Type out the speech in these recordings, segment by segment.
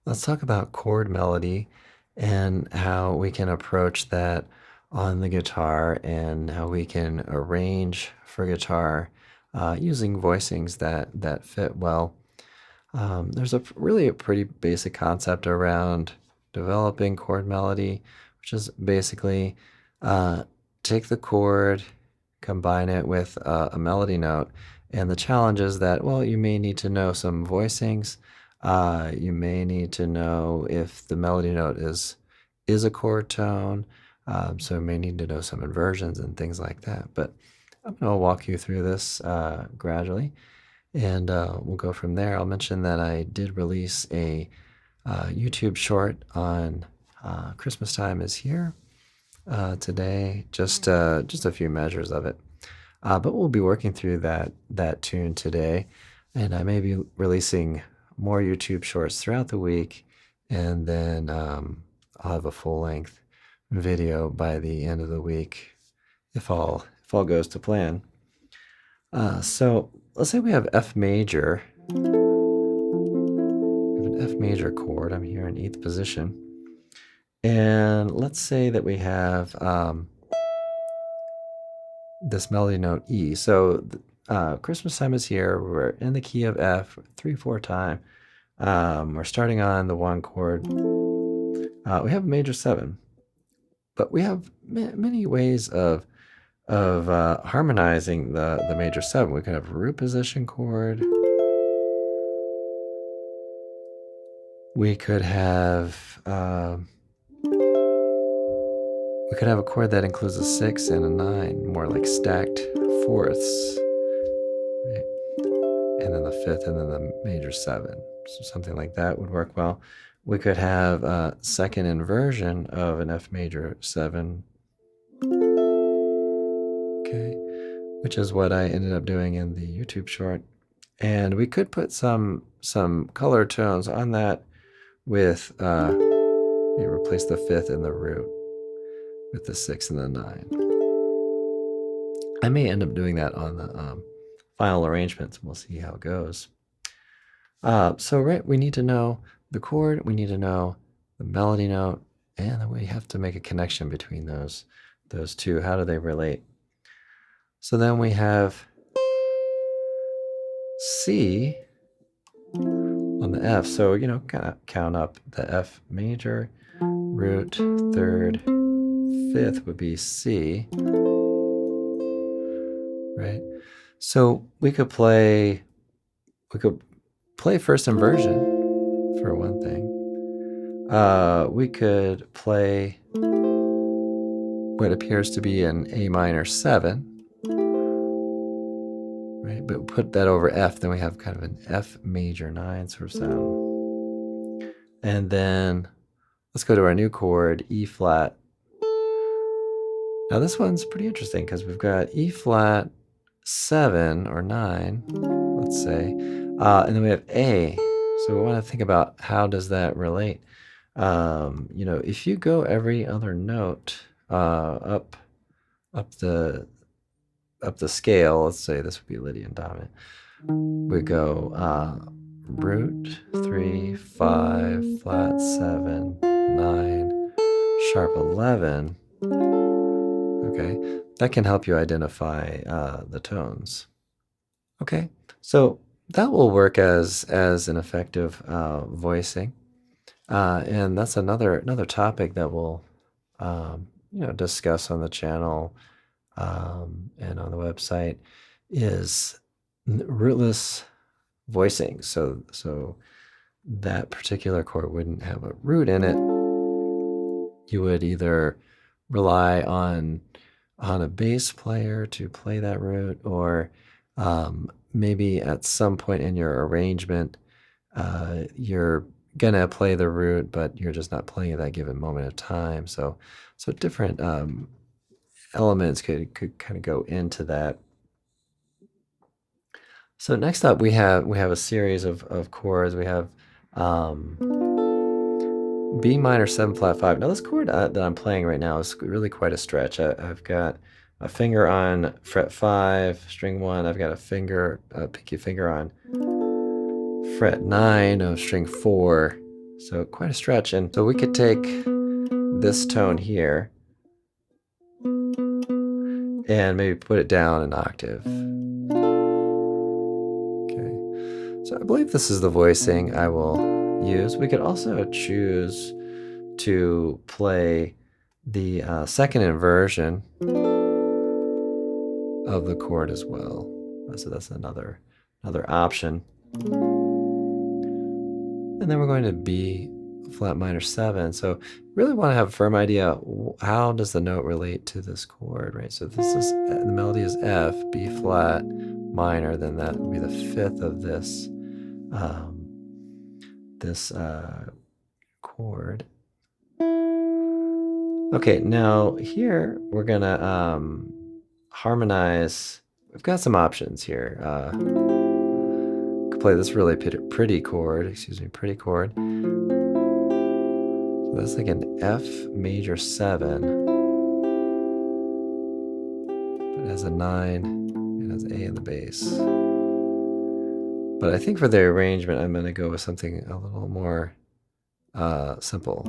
let's talk about chord melody and how we can approach that on the guitar and how we can arrange for guitar using voicings that fit well. There's really a pretty basic concept around developing chord melody, which is basically uh, take the chord, combine it with a melody note. And the challenge is that, well, you may need to know some voicings. You may need to know if the melody note is a chord tone. So you may need to know some inversions and things like that. But I'm going to walk you through this gradually, and we'll go from there. I'll mention that I did release a YouTube short on Christmas Time is Here today, just a few measures of it. But we'll be working through that tune today, and I may be releasing more YouTube shorts throughout the week, and then I'll have a full length video by the end of the week if all goes to plan. So let's say we have F major. We have an F major chord. I'm here in 8th position. And let's say that we have this melody note E. So Christmas Time is Here. We're in the key of F 3/4 time. We're starting on the 1 chord. We have a major 7, but we have many ways of harmonizing the major 7. We could have a root position chord. We could have a chord that includes a 6 and a 9, more like stacked fourths, right? And then the 5th, and then the major 7. So something like that would work well. We could have a second inversion of an F major 7, okay, which is what I ended up doing in the YouTube short. And we could put some color tones on that with replace the 5th and the root with the 6 and the 9. I may end up doing that on the final arrangements, and we'll see how it goes. So we need to know the chord, we need to know the melody note, and then we have to make a connection between those two. How do they relate? So then we have C on the F. So, kind of count up the F major, root, 3rd, 5th would be C, right? So we could play first inversion for one thing. We could play what appears to be an A minor 7, right? But put that over F, then we have kind of an F major 9 sort of sound. And then let's go to our new chord, E flat. Now this one's pretty interesting because we've got E flat 7 or 9, let's say, and then we have A. So we want to think about how does that relate. If you go every other note up the scale, let's say this would be Lydian dominant. We go root 3, 5, flat 7, 9, sharp 11. Okay, that can help you identify the tones. Okay, so that will work as an effective voicing, and that's another topic that we'll discuss on the channel and on the website is rootless voicing. So that particular chord wouldn't have a root in it. You would either rely on a bass player to play that root, or maybe at some point in your arrangement, you're gonna play the root, but you're just not playing at that given moment of time. So different elements could kind of go into that. So next up, we have a series of chords. We have B minor 7 flat 5. Now this chord that I'm playing right now is really quite a stretch. I've got a finger on fret 5, string 1. I've got a pinky finger on fret 9 of string 4. So quite a stretch. And so we could take this tone here and maybe put it down an octave. Okay, so I believe this is the voicing I will use. We could also choose to play the second inversion of the chord as well. So that's another option. And then we're going to B flat minor 7. So really want to have a firm idea, how does the note relate to this chord, right? So this is, the melody is F, B flat minor, then that would be the fifth of this chord. Okay, now here we're gonna harmonize. We've got some options here. Could play this really pretty chord, pretty chord. So that's like an F major 7. But it has a 9, it has A in the bass. But I think for the arrangement, I'm gonna go with something a little more simple.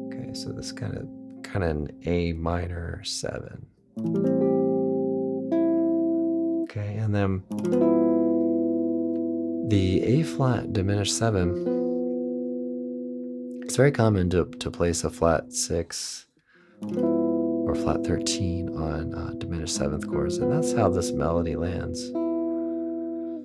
Okay, so this kind of an A minor 7. Okay, and then the A flat diminished 7. It's very common to place a flat 6 or flat 13 on diminished 7th chords, and that's how this melody lands.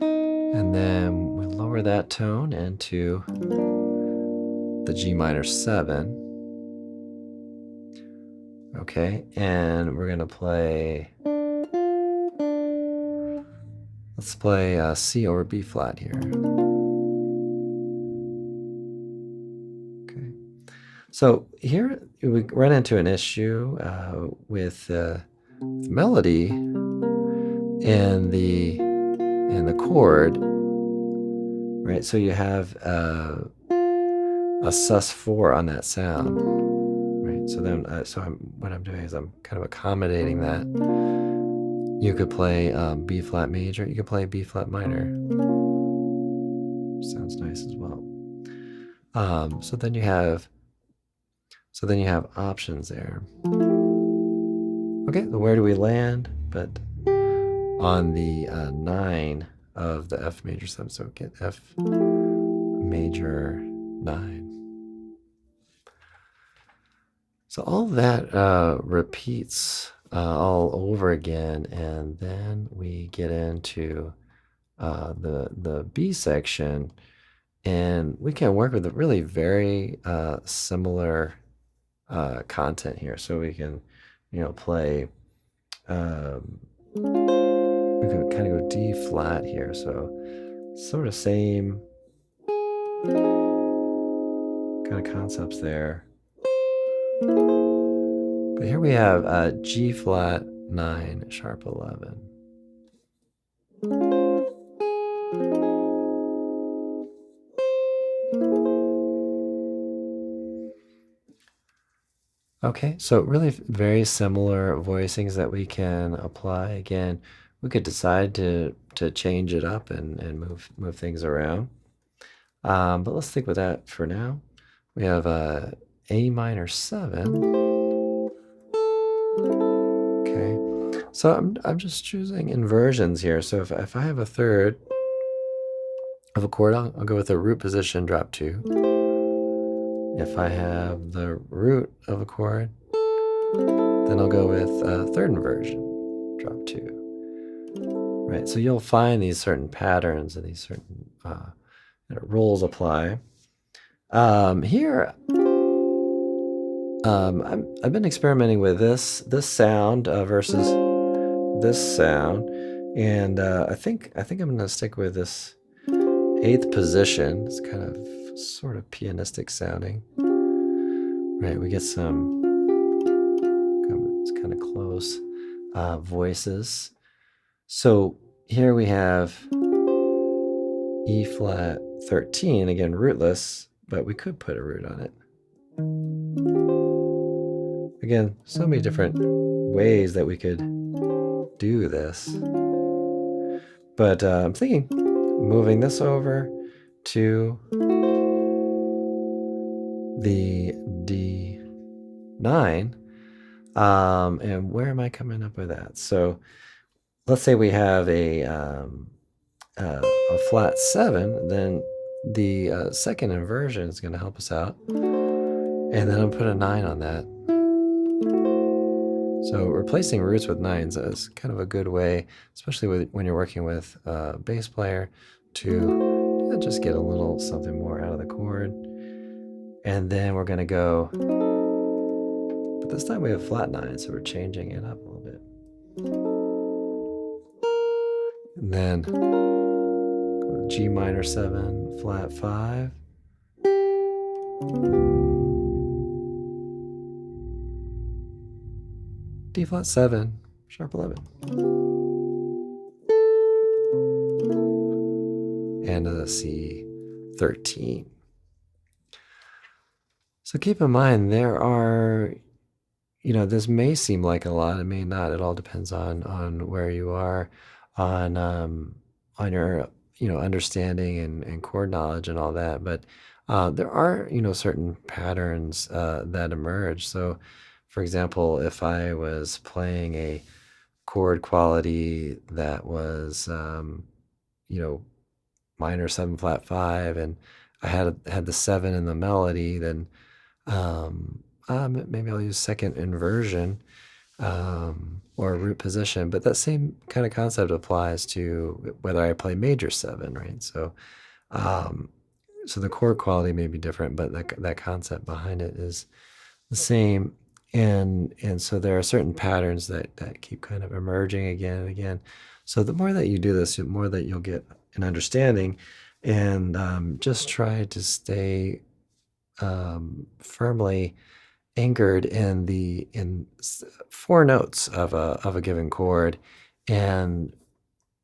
And then we lower that tone into the G minor 7. Okay, and we're gonna play, let's play C over B flat here. Okay, so here we run into an issue with melody and the chord, right? So you have a sus4 on that sound, right? So then, what I'm doing is I'm kind of accommodating that. You could play B flat major. You could play B flat minor. Sounds nice as well. So then you have options there. Okay, so where do we land? But on the 9 of the F major 7. So get F major 9. So all that repeats all over again, and then we get into the B section, and we can work with a really very similar content here. So we can, play. We could kind of go D flat here, so sort of same kind of concepts there. But here we have G flat 9 sharp 11. Okay, so really very similar voicings that we can apply. Again, we could decide to change it up and move things around. But let's stick with that for now. We have A minor 7. Okay, so I'm just choosing inversions here. So if I have a third of a chord, I'll go with the root position, drop 2. If I have the root of a chord, then I'll go with a third inversion, drop 2. Right, so you'll find these certain patterns and these certain rules apply. Here, I've been experimenting with this sound versus this sound, and I think I'm going to stick with this 8th position. It's kind of sort of pianistic sounding. Right, we get some, it's kind of close voices. So here we have E flat 13, again rootless, but we could put a root on it. Again, so many different ways that we could do this. But I'm thinking moving this over to the D9. And where am I coming up with that? So let's say we have a flat 7, then the second inversion is going to help us out. And then I'll put a 9 on that. So replacing roots with 9s is kind of a good way, especially when you're working with a bass player, to just get a little something more out of the chord. And then we're going to go, but this time we have flat 9, so we're changing it up a little bit. And then G minor 7, flat 5. D flat 7, sharp 11. And a C 13. So keep in mind, there are, this may seem like a lot, it may not. It all depends on where you are, on your, understanding and chord knowledge and all that. But there are, certain patterns that emerge. So, for example, if I was playing a chord quality that was, minor 7 flat 5, and I had the 7 in the melody, then maybe I'll use second inversion or root position. But that same kind of concept applies to whether I play major 7, right? So so the chord quality may be different, but that concept behind it is the same. And so there are certain patterns that keep kind of emerging again and again. So the more that you do this, the more that you'll get an understanding, and just try to stay firmly anchored in 4 notes of a given chord, and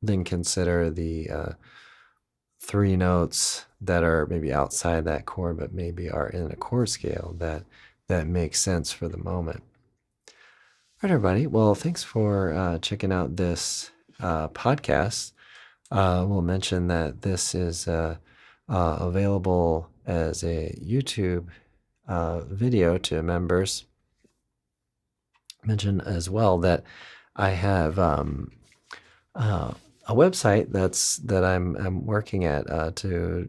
then consider the 3 notes that are maybe outside that chord, but maybe are in a chord scale that makes sense for the moment. All right, everybody. Well, thanks for checking out this podcast. We'll mention that this is available as a YouTube video to members. Mention as well that I have a website that I'm working at to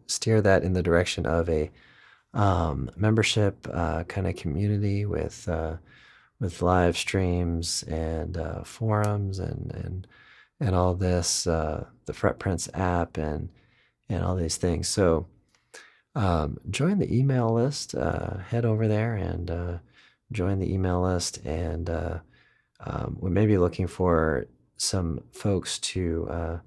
steer that in the direction of a membership kind of community with live streams and forums and all this, the Fretprints app and all these things. So join the email list. Head over there and join the email list, and we may be looking for some folks to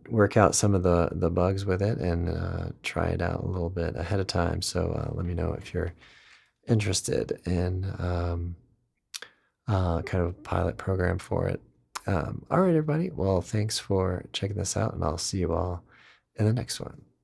work out some of the bugs with it and try it out a little bit ahead of time. So let me know if you're interested in kind of a pilot program for it. All right, everybody. Well, thanks for checking this out, and I'll see you all in the next one.